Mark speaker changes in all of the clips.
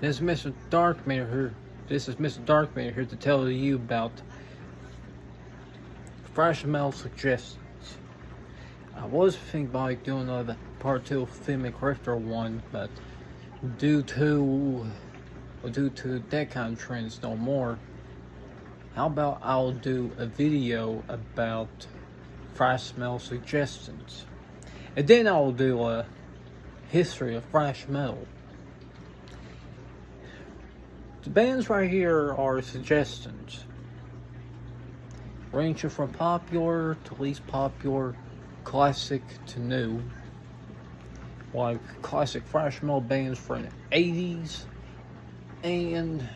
Speaker 1: This is Mr. Darkman here. This is Mr. Darkman here to tell you about Thrash metal suggestions. I was thinking about doing a part 2 of Theme and Corrector 1, but due to that kind of trends no more, how about I'll do a video about thrash metal suggestions, and then I'll do a history of thrash metal. The bands right here are suggestions, ranging from popular to least popular, classic to new. Like classic thrash metal bands from the 80s and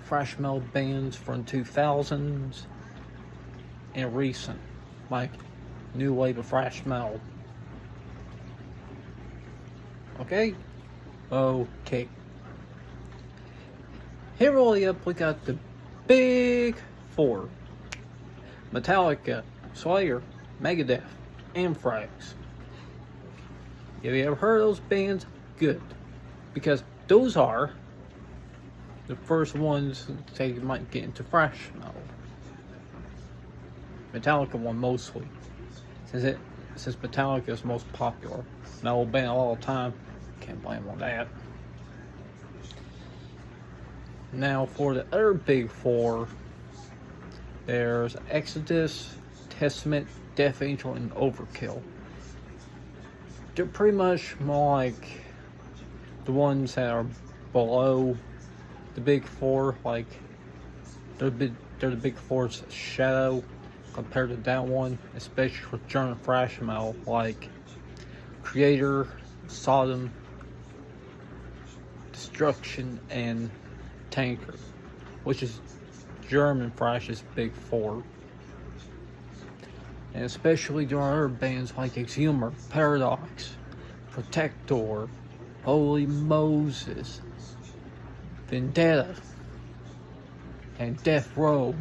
Speaker 1: thrash metal bands from 2000s and recent, like new wave of thrash metal. Okay? Okay. Here really up, we got the big four: Metallica, Slayer, Megadeth, Anthrax. Have you ever heard of those bands? Good. Because those are the first ones that you might get into thrash metal. Metallica won mostly, since Metallica is most popular. An old band all the time, can't blame them on that. Now for the other big four, there's Exodus, Testament, Death Angel, and Overkill. They're pretty much more like the ones that are below the big four. Like they're the big four's shadow compared to that one, especially for German thrash metal like Creator, Sodom, Destruction, and Tanker, which is German thrash's big four. And especially there are other bands like Exhumer, Paradox, Protector, Holy Moses, Vendetta, and Death Row.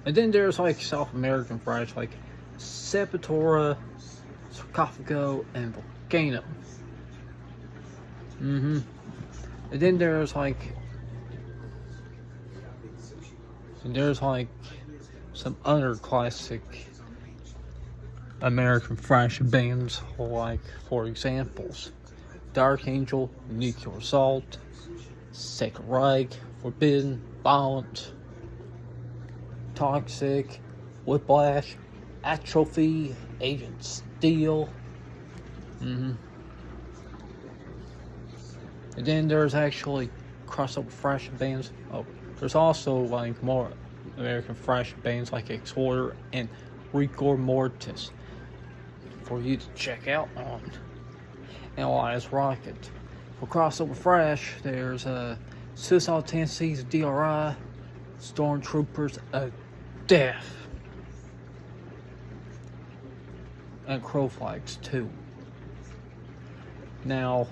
Speaker 1: And then there's like South American thrash like Sepultura, Sarcophago, and Volcano. And then there's like some other classic American thrash bands, like for examples, Dark Angel, Nuclear Assault, Sacred Reich, Forbidden, Violent, Toxic, Whiplash, Atrophy, Agent Steel. And then there's actually crossover thrash bands. There's also like more American thrash bands like Exhorder and Rigor Mortis for you to check out on Analyze Rocket. For crossover thrash, there's Suicidal Tendencies, DRI, Stormtroopers of Death, and Crow Flags too. Now,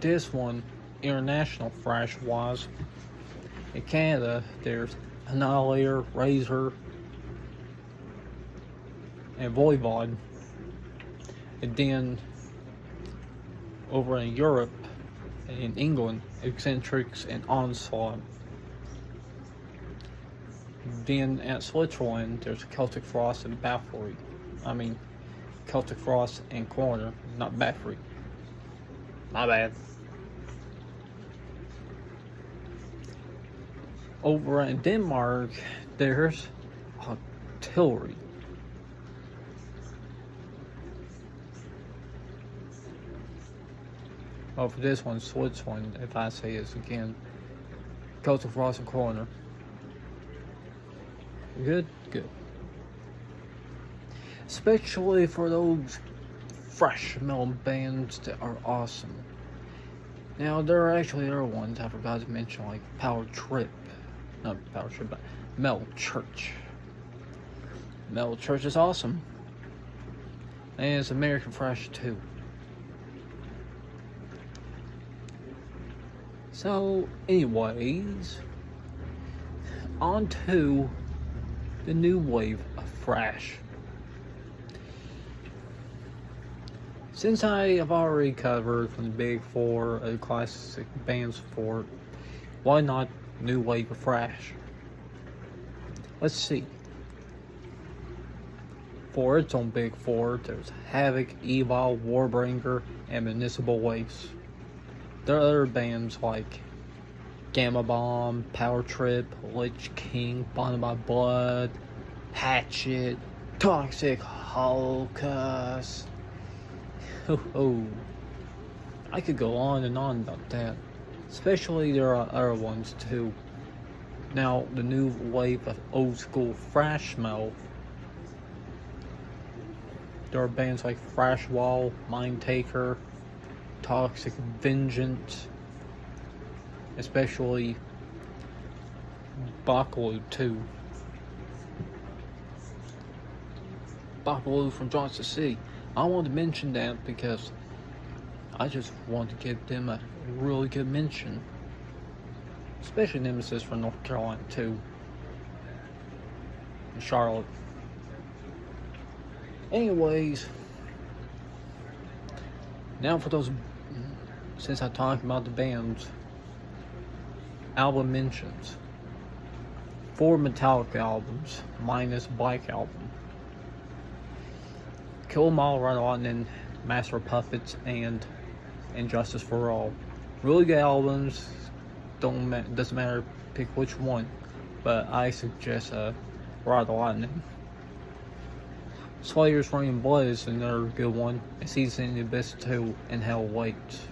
Speaker 1: this one, international thrash wise, in Canada, there's Annihilator, Razor, and Voivod. And then over in Europe and in England, Eccentrics and Onslaught. Then at Switzerland, there's Celtic Frost and Bathory. Celtic Frost and Corner, not Bathory. My bad. Over in Denmark, there's Artillery. For this one, Switzerland, if I say this again, Celtic Frost and Corner. Good? Good. Especially for those thrash metal bands that are awesome. Now, there are actually other ones I forgot to mention, like Power Trip. Not Power Trip, but Metal Church. Metal Church is awesome. And it's American thrash too. So, anyways, on to the new wave of thrash. Since I have already covered from the big four classic bands for it, why not new wave of Thrash? Let's see. For its own big four, there's Havoc, Evil, Warbringer, and Municipal Waste. There are other bands like Gamma Bomb, Power Trip, Lich King, Bonded by Blood, Hatchet, Toxic Holocaust. Oh, I could go on and on about that. Especially there are other ones too. Now, the new wave of old school thrash metal. There are bands like Thrash Wall, Mind Taker, Toxic Vengeance, especially Bakalu too. Bakalu from Johnson City. I wanted to mention that because I just want to give them a really good mention. Especially Nemesis from North Carolina too. And Charlotte. Anyways, now for those, since I talked about the bands, album mentions. 4 Metallica albums, minus Black Album. Kill 'Em All, Ride Lightning, Master of Puppets, and Injustice for All. Really good albums. Doesn't matter, pick which one. But I suggest Ride Lightning. Slayer's Rain and Blood is another good one. And Season in the Abyss 2 and Hell Waits.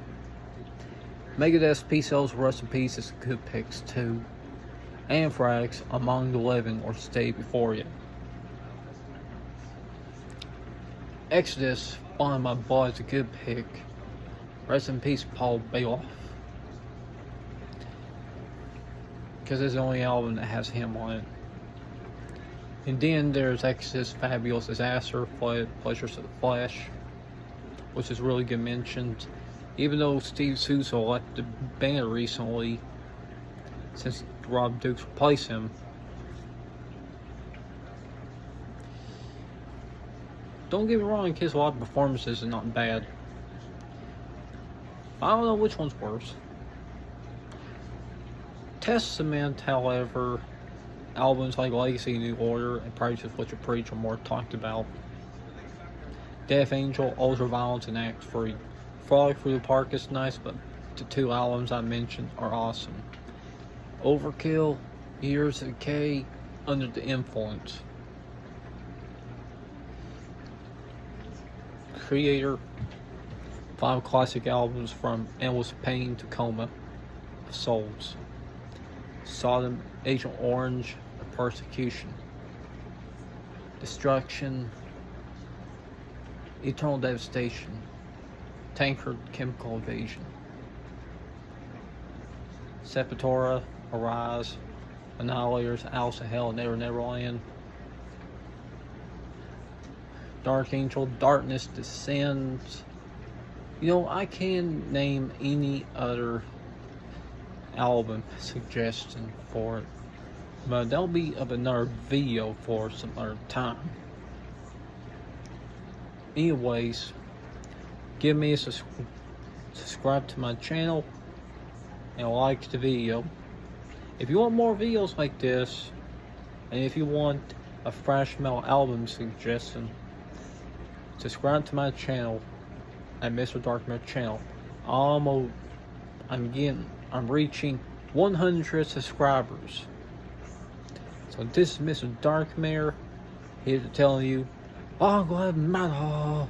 Speaker 1: Megadeth's Peace Sells, Rest in Peace is good picks too. Anthrax, Among the Living, or Stay Before You. Exodus, Bonded by Blood is a good pick. Rest in Peace, Paul Bailoff. Because it's the only album that has him on it. And then there's Exodus, Fabulous Disaster, Pleasures of the Flesh, which is really good mentioned. Even though Steve Sousa left the band recently, since Rob Dukes replaced him. Don't get me wrong, his live performances are not bad. I don't know which one's worse. Testament, however, albums like Legacy, New Order, and Praise Is What You Preach are more talked about. Death Angel, Ultraviolence, and Act Free. Frolic Through the Park is nice, but the 2 albums I mentioned are awesome. Overkill, Years of Decay, Under the Influence. Creator, 5 classic albums from Endless Pain to Coma of Souls. Sodom, Agent Orange, and Persecution. Destruction, Eternal Devastation, Tankard, Chemical Invasion. Sepultura, Arise, Annihilators, Alice in Hell, Never Neverland. Dark Angel, Darkness Descends. You know, I can name any other album suggestion for it, but that'll be of another video for some other time. Anyways, give me a subscribe to my channel and like the video. If you want more videos like this, and if you want a thrash metal album suggestion, subscribe to my channel at Mr. Darkmare channel. I'm reaching 100 subscribers. So this is Mr. Darkmare here to tell you, long live metal.